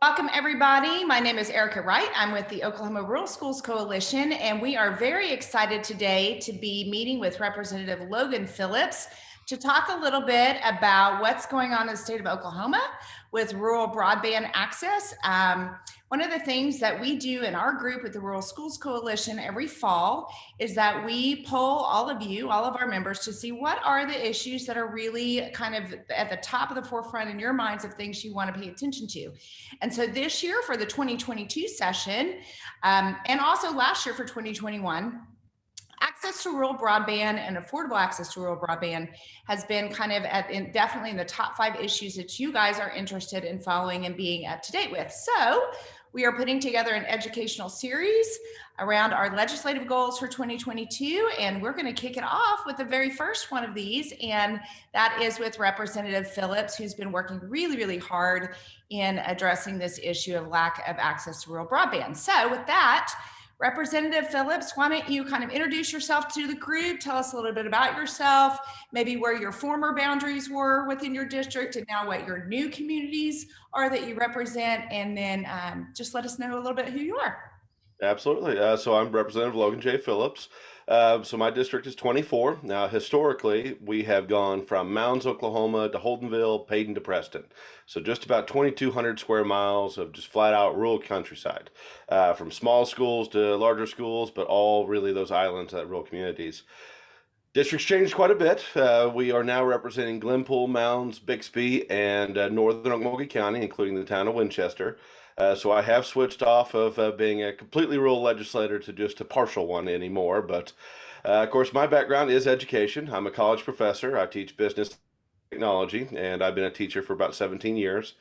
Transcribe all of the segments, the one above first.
Welcome, everybody. My name is Erica Wright. I'm with the Oklahoma Rural Schools Coalition, and we are very excited today to be meeting with Representative Logan Phillips to talk a little bit about what's going on in the state of Oklahoma with rural broadband access. One of the things that we do in our group with the Rural Schools Coalition every fall is that we poll all of you, all of our members, to see what are the issues that are really kind of at the top of the forefront in your minds of things you want to pay attention to. And so this year for the 2022 session, and also last year for 2021, access to rural broadband and affordable access to rural broadband has been kind of definitely in the top 5 issues that you guys are interested in following and being up to date with. So we are putting together an educational series around our legislative goals for 2022, and we're going to kick it off with the very first one of these, and that is with Representative Phillips, who's been working really, really hard in addressing this issue of lack of access to rural broadband. So with that, Representative Phillips, why don't you kind of introduce yourself to the group, tell us a little bit about yourself, maybe where your former boundaries were within your district and now what your new communities are that you represent, and then just let us know a little bit who you are. Absolutely. So I'm Representative Logan J. Phillips. So my district is 24. Now, historically, we have gone from Mounds, Oklahoma to Holdenville, Payton to Preston. So just about 2,200 square miles of just flat out rural countryside, from small schools to larger schools, but all really those islands, rural communities. District's changed quite a bit. We are now representing Glenpool, Mounds, Bixby, and northern Okmulgee County, including the town of Winchester. So I have switched off of being a completely rural legislator to just a partial one anymore. But of course, my background is education. I'm a college professor. I teach business technology, and I've been a teacher for about 17 years.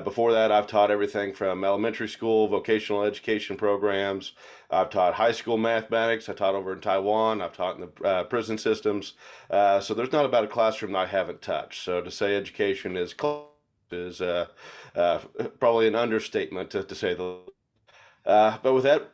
Before that, I've taught everything from elementary school, vocational education programs. I've taught high school mathematics. I taught over in Taiwan. I've taught in the prison systems. So there's not about a classroom that I haven't touched. So to say education is probably an understatement to say the least. But with that,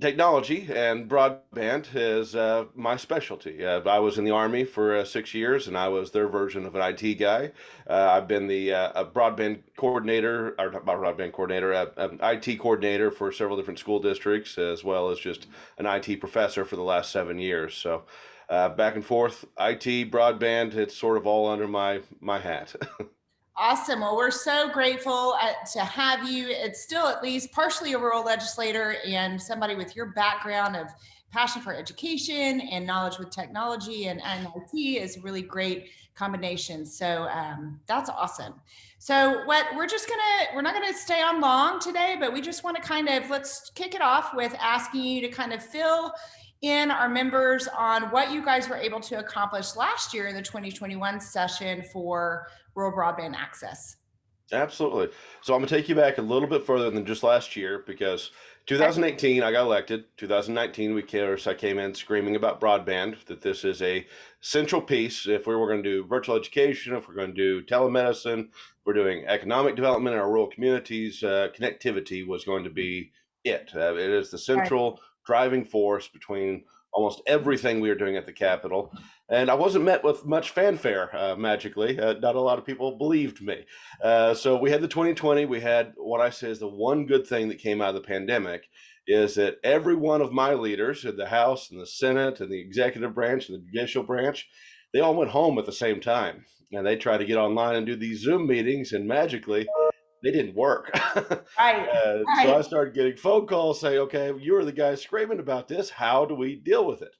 technology and broadband is my specialty. I was in the Army for 6 years, and I was their version of an IT guy. I've been the a broadband coordinator, or not broadband coordinator, an IT coordinator for several different school districts, as well as just an IT professor for the last 7 years. So back and forth, IT, broadband, it's sort of all under my hat. Awesome. Well, we're so grateful to have you. It's still at least partially a rural legislator and somebody with your background of passion for education and knowledge with technology and IT is a really great combination. So that's awesome. So we're not gonna stay on long today, but we just want to let's kick it off with asking you to kind of fill in our members on what you guys were able to accomplish last year in the 2021 session for rural broadband access. Absolutely. So I'm gonna take you back a little bit further than just last year, because 2018 I got elected. 2019 I came in screaming about broadband, that this is a central piece. If we were going to do virtual education, if we're going to do telemedicine, if we're doing economic development in our rural communities, connectivity was going to be it. It is the Right. central driving force between almost everything we are doing at the Capitol. And I wasn't met with much fanfare, magically. Not a lot of people believed me. So we had the 2020. We had what I say is the one good thing that came out of the pandemic is that every one of my leaders in the House and the Senate and the executive branch and the judicial branch, they all went home at the same time. And they tried to get online and do these Zoom meetings, and magically, they didn't work. Right. So I Right. started getting phone calls saying, okay, you were the guy screaming about this. How do we deal with it?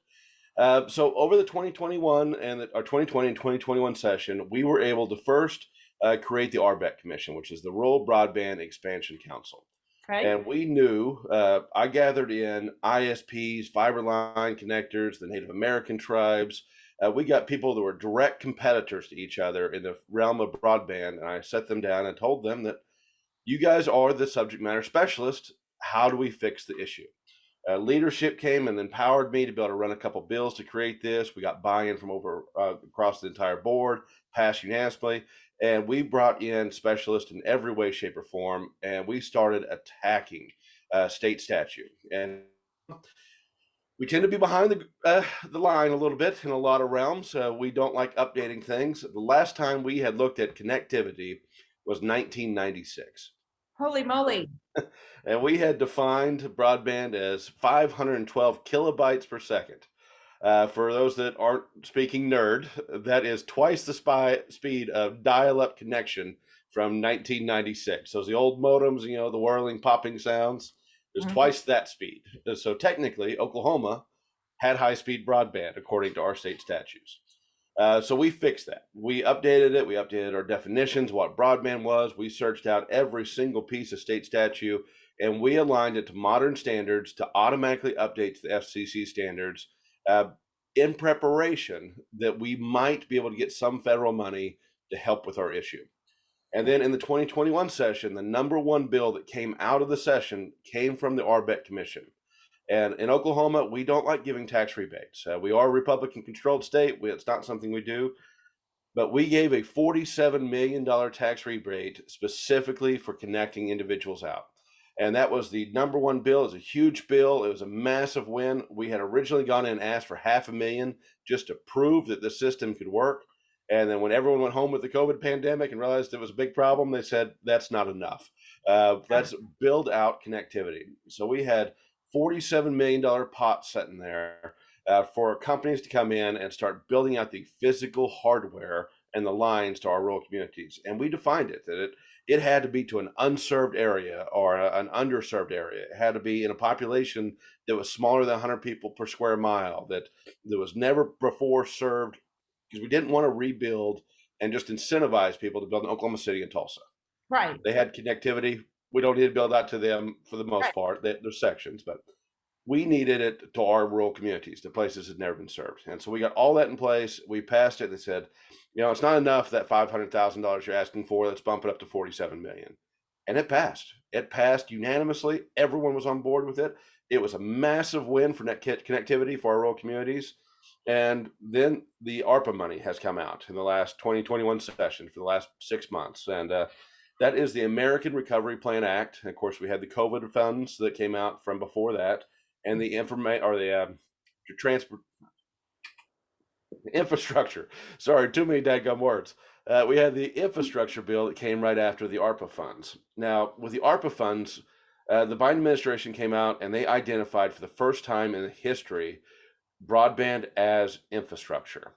So over the 2021 and our 2020 and 2021 session, we were able to first create the RBEC Commission, which is the Rural Broadband Expansion Council. Okay. And we knew, I gathered in ISPs, fiber line connectors, the Native American tribes. We got people that were direct competitors to each other in the realm of broadband. And I set them down and told them that you guys are the subject matter specialists. How do we fix the issue? Leadership came and empowered me to be able to run a couple bills to create this. We got buy-in from over across the entire board, passed unanimously, and we brought in specialists in every way, shape, or form, and we started attacking state statute. And we tend to be behind the line a little bit in a lot of realms. We don't like updating things. The last time we had looked at connectivity was 1996. Holy moly. And we had defined broadband as 512 kilobytes per second. For those that aren't speaking nerd, that is twice the speed of dial-up connection from 1996. Those the old modems, the whirling, popping sounds. There's Mhm. twice that speed. So technically, Oklahoma had high-speed broadband according to our state statutes. So we fixed that. We updated it. We updated our definitions, what broadband was. We searched out every single piece of state statute, and we aligned it to modern standards to automatically update to the FCC standards uh, in preparation that we might be able to get some federal money to help with our issue. And then in the 2021 session, the number one bill that came out of the session came from the RBEC Commission. And in Oklahoma, we don't like giving tax rebates. We are a Republican controlled state. It's not something we do. But we gave a $47 million tax rebate specifically for connecting individuals out. And that was the number one bill. It was a huge bill. It was a massive win. We had originally gone in and asked for $500,000 just to prove that the system could work. And then when everyone went home with the COVID pandemic and realized it was a big problem, they said, that's not enough. Let's build out connectivity. So we had $47 million pot sitting there for companies to come in and start building out the physical hardware and the lines to our rural communities. And we defined it that it had to be to an unserved area or an underserved area. It had to be in a population that was smaller than 100 people per square mile, that was never before served, because we didn't want to rebuild and just incentivize people to build in Oklahoma City and Tulsa. Right. They had connectivity. We don't need to build out to them for the most Right. part. There's sections, but we needed it to our rural communities, to places that had never been served. And so we got all that in place. We passed it. They said, it's not enough, that $500,000 you're asking for. Let's bump it up to 47 million. And it passed. It passed unanimously. Everyone was on board with it. It was a massive win for net connectivity for our rural communities. And then the ARPA money has come out in the last 2021 session for the last 6 months. And that is the American Recovery Plan Act. And of course, we had the COVID funds that came out from before that, and the transport infrastructure. Sorry, too many dadgum words. We had the infrastructure bill that came right after the ARPA funds. Now, with the ARPA funds, the Biden administration came out and they identified for the first time in history broadband as infrastructure.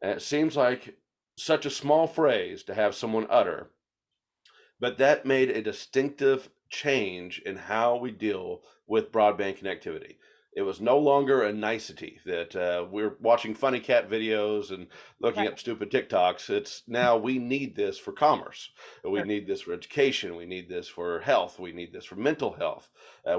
And it seems like such a small phrase to have someone utter, but that made a distinctive change in how we deal with broadband connectivity. It was no longer a nicety that we're watching funny cat videos and looking Right. up stupid TikToks. It's now we need this for commerce. We Sure. need this for education. We need this for health. We need this for mental health.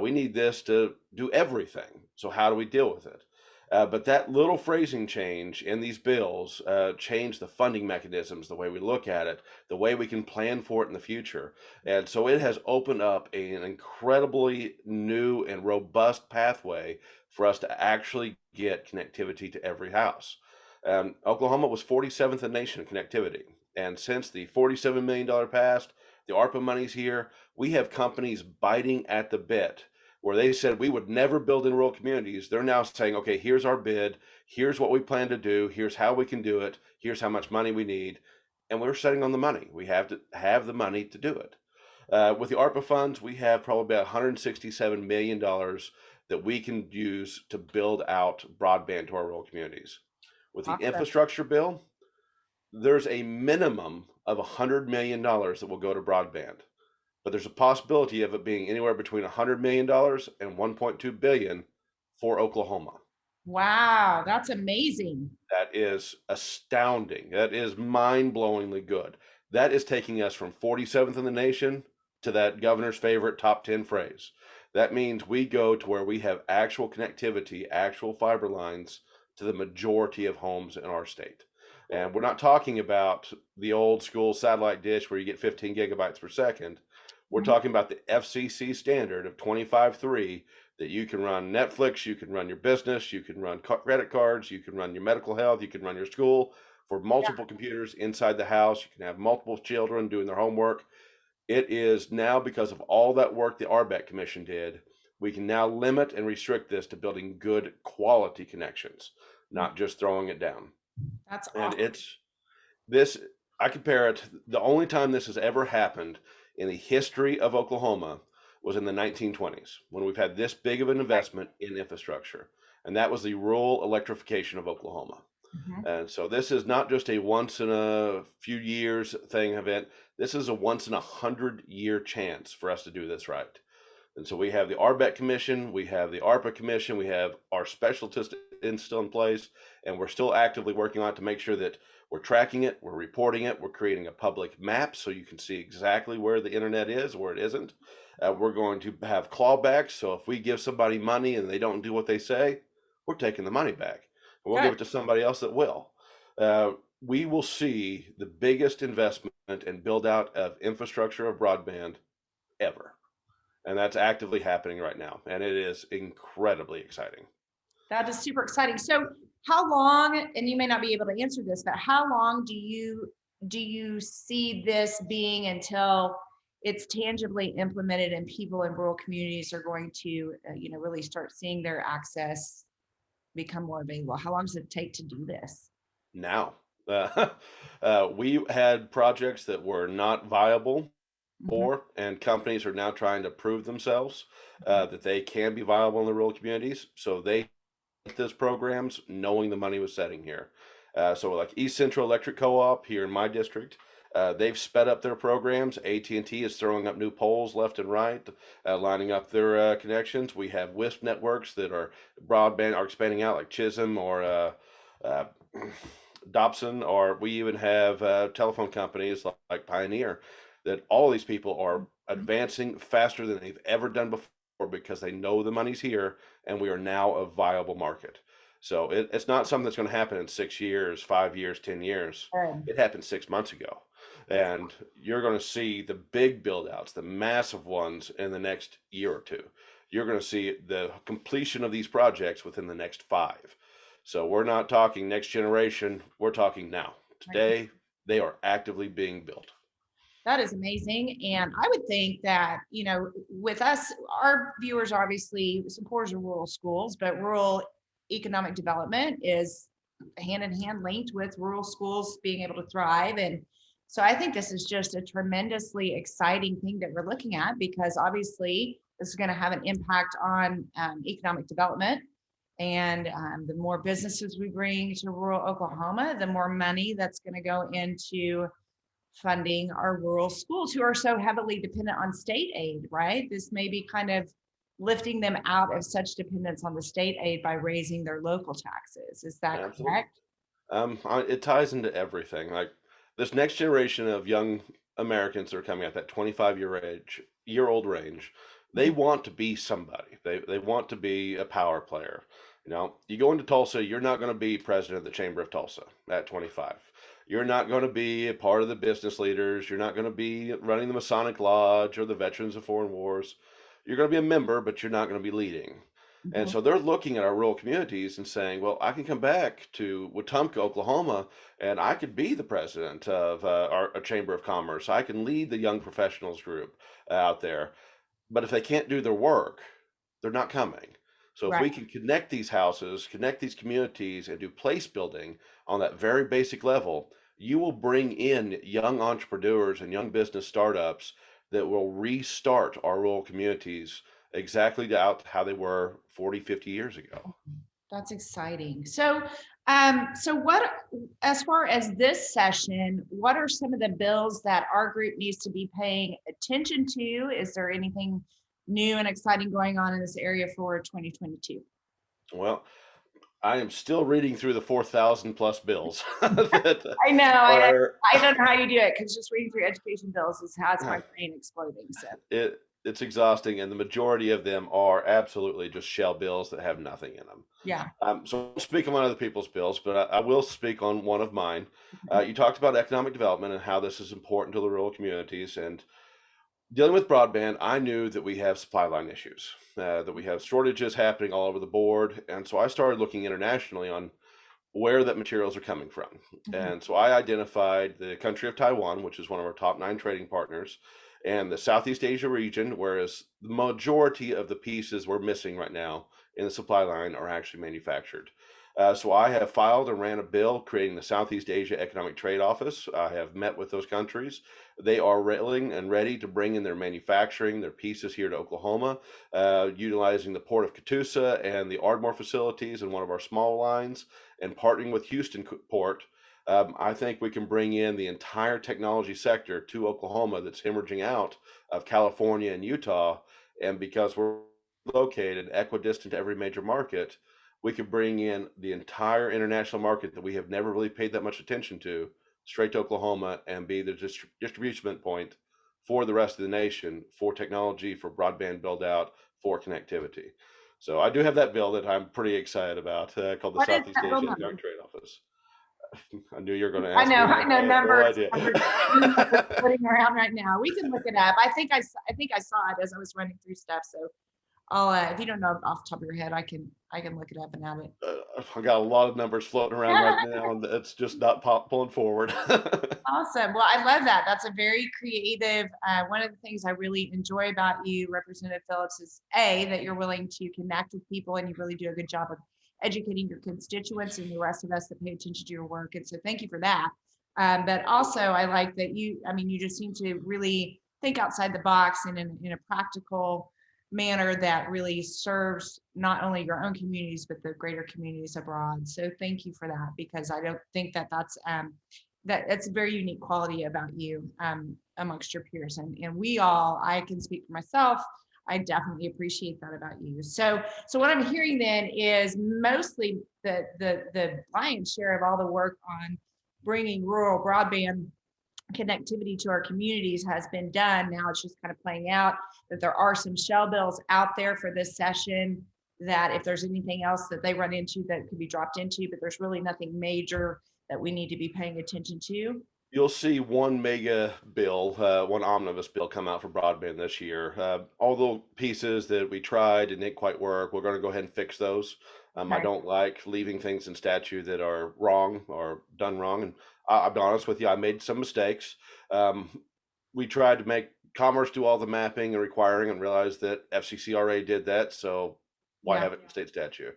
We need this to do everything. So how do we deal with it? But that little phrasing change in these bills changed the funding mechanisms, the way we look at it, the way we can plan for it in the future. And so it has opened up an incredibly new and robust pathway for us to actually get connectivity to every house. Oklahoma was 47th in the nation in connectivity. And since the $47 million passed, the ARPA money's here, we have companies biting at the bit where they said we would never build in rural communities. They're now saying, okay, here's our bid. Here's what we plan to do. Here's how we can do it. Here's how much money we need. And we're setting on the money. We have to have the money to do it. With the ARPA funds, we have probably about $167 million that we can use to build out broadband to our rural communities. With the Awesome. infrastructure bill, there's a minimum of $100 million that will go to broadband, but there's a possibility of it being anywhere between $100 million and $1.2 billion for Oklahoma. Wow, that's amazing. That is astounding. That is mind-blowingly good. That is taking us from 47th in the nation to that governor's favorite top 10 phrase. That means we go to where we have actual connectivity, actual fiber lines to the majority of homes in our state. And we're not talking about the old school satellite dish where you get 15 gigabytes per second. We're Mhm. talking about the FCC standard of 25.3 that you can run Netflix, you can run your business, you can run credit cards, you can run your medical health, you can run your school for multiple computers inside the house. You can have multiple children doing their homework. It is now, because of all that work the RBEC Commission did, we can now limit and restrict this to building good quality connections, not just throwing it down. That's And awesome. it's this, I compare it, the only time this has ever happened in the history of Oklahoma was in the 1920s when we've had this big of an investment in infrastructure. And that was the rural electrification of Oklahoma. Mhm. And so this is not just a once in a few years thing event. This is a once in 100-year chance for us to do this right. And so we have the RBEC Commission, we have the ARPA Commission, we have our specialists still in place, and we're still actively working on it to make sure that we're tracking it, we're reporting it, we're creating a public map so you can see exactly where the internet is, where it isn't. We're going to have clawbacks, so if we give somebody money and they don't do what they say, we're taking the money back. And we'll give Good. it to somebody else that will. Uh, we will see the biggest investment and build out of infrastructure of broadband ever. And that's actively happening right now. And it is incredibly exciting. That is super exciting. So how long, and you may not be able to answer this, but how long do you see this being until it's tangibly implemented and people in rural communities are going to, really start seeing their access become more available? How long does it take to do this? Now, uh, we had projects that were not viable Mhm, for, and companies are now trying to prove themselves mhm. that they can be viable in the rural communities. So they this programs knowing the money was setting here. So like East Central Electric Co-op here in my district, they've sped up their programs. AT&T is throwing up new poles left and right, lining up their connections. We have WISP networks that are broadband are expanding out like Chisholm or uh, Dobson, or we even have telephone companies like Pioneer that all these people are advancing faster than they've ever done before because they know the money's here and we are now a viable market. So it's not something that's going to happen in 6 years, 5 years, 10 years. Good. It happened 6 months ago. And you're going to see the big build outs, the massive ones in the next year or two. You're going to see the completion of these projects within the next 5. So we're not talking next generation, we're talking now. Right. Today, they are actively being built. That is amazing. And I would think that, with us, our viewers are obviously supporters of rural schools, but rural economic development is hand in hand linked with rural schools being able to thrive. And so I think this is just a tremendously exciting thing that we're looking at because obviously this is going to have an impact on economic development. And the more businesses we bring to rural Oklahoma, the more money that's going to go into funding our rural schools who are so heavily dependent on state aid, right? This may be kind of lifting them out of such dependence on the state aid by raising their local taxes. Is that Absolutely. correct? It ties into everything. Like this next generation of young Americans that are coming at that 25-year old range, they Mhm. want to be somebody. They want to be a power player. You go into Tulsa, you're not going to be president of the Chamber of Tulsa at 25. You're not going to be a part of the business leaders. You're not going to be running the Masonic Lodge or the Veterans of Foreign Wars. You're going to be a member, but you're not going to be leading. And Mhm. so they're looking at our rural communities and saying, well, I can come back to Wetumpka, Oklahoma, and I could be the president of our Chamber of Commerce. I can lead the young professionals group out there. But if they can't do their work, they're not coming. So if Right. we can connect these houses, connect these communities, and do place building on that very basic level, you will bring in young entrepreneurs and young business startups that will restart our rural communities exactly out how they were 40, 50 years ago. That's exciting. So what, as far as this session, what are some of the bills that our group needs to be paying attention to? Is there anything new and exciting going on in this area for 2022? Well, I am still reading through the 4,000 plus bills that I know. I are I don't know how you do it because just reading through education bills has my brain exploding. So it's exhausting, and the majority of them are absolutely just shell bills that have nothing in them. yeah. So I won't speak on other people's bills, but I will speak on one of mine. Mhm. You talked about economic development and how this is important to the rural communities. And dealing with broadband, I knew that we have supply line issues, that we have shortages happening all over the board. And so I started looking internationally on where that materials are coming from. Mhm. And so I identified the country of Taiwan, which is one of our top 9 trading partners, and the Southeast Asia region, whereas the majority of the pieces we're missing right now in the supply line are actually manufactured. So I have filed and ran a bill creating the Southeast Asia Economic Trade Office. I have met with those countries. They are willing and ready to bring in their manufacturing, their pieces here to Oklahoma, utilizing the Port of Catoosa and the Ardmore facilities and one of our small lines, and partnering with Houston Port. I think we can bring in the entire technology sector to Oklahoma that's hemorrhaging out of California and Utah. And because we're located equidistant to every major market, we could bring in the entire international market that we have never really paid that much attention to straight to Oklahoma and be the distribution point for the rest of the nation for technology, for broadband build out, for connectivity. So I do have that bill that I'm pretty excited about called the What is Southeast that bill Asia Young number? Trade Office. I knew you were going to I ask know, me, and I know I had no numbers, idea. numbers, numbers floating around right now. We can look it up. I think I saw it as I was running through stuff. So I'll, if you don't know off the top of your head, I can look it up and add it. I got a lot of numbers floating around right now, and it's just not pulling forward. Awesome. Well, I love that. That's a very creative. One of the things I really enjoy about you, Representative Phillips, is that you're willing to connect with people and you really do a good job of educating your constituents and the rest of us that pay attention to your work. And so thank you for that. But also, I like that you just seem to really think outside the box and in a practical manner that really serves not only your own communities, but the greater communities abroad. So thank you for that, because I don't think that that's a very unique quality about you amongst your peers. And we all, I can speak for myself, I definitely appreciate that about you. So what I'm hearing then is mostly the lion's share of all the work on bringing rural broadband connectivity to our communities has been done. Now it's just kind of playing out that there are some shell bills out there for this session, that if there's anything else that they run into that could be dropped into, but there's really nothing major that we need to be paying attention to. You'll see one mega bill, one omnibus bill come out for broadband this year. All the pieces that we tried and didn't quite work, we're going to go ahead and fix those. I Okay. don't like leaving things in statute that are wrong or done wrong. And I'll be honest with you, I made some mistakes. Um, we tried to make Commerce do all the mapping and requiring and realized that FCC already did that. So why Yeah. have it in state statute?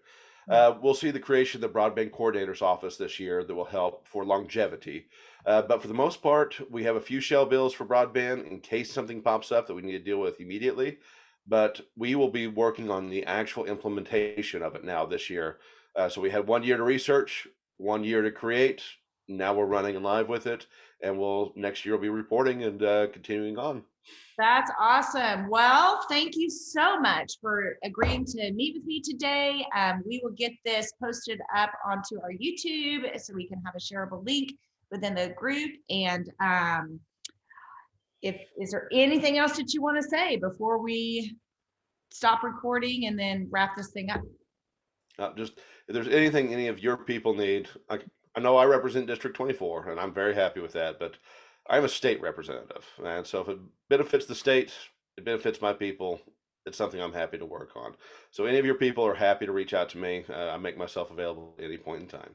Yeah. We'll see the creation of the Broadband Coordinator's Office this year that will help for longevity. But for the most part, we have a few shell bills for broadband in case something pops up that we need to deal with immediately. But we will be working on the actual implementation of it now this year. So we had 1 year to research, 1 year to create. Now we're running live with it, and we'll next year we'll be reporting and continuing on. That's awesome. Well, thank you so much for agreeing to meet with me today. We will get this posted up onto our YouTube so we can have a shareable link within the group. And if is there anything else that you want to say before we stop recording and then wrap this thing up? Just if there's anything any of your people need, I know I represent District 24, and I'm very happy with that. But I'm a state representative, and so if it benefits the state, it benefits my people. It's something I'm happy to work on. So any of your people are happy to reach out to me. I make myself available at any point in time.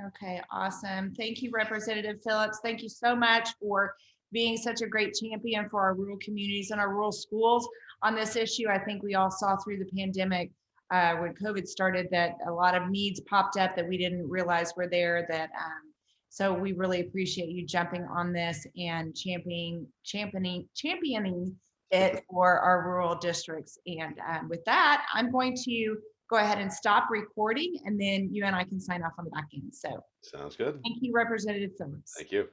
Okay, awesome. Thank you, Representative Phillips. Thank you so much for being such a great champion for our rural communities and our rural schools on this issue. I think we all saw through the pandemic when COVID started that a lot of needs popped up that we didn't realize were there. So we really appreciate you jumping on this and championing it for our rural districts. And with that, I'm going to go ahead and stop recording, and then you and I can sign off on the back end. So Sounds good. thank you, Representative Phillips. Thank you.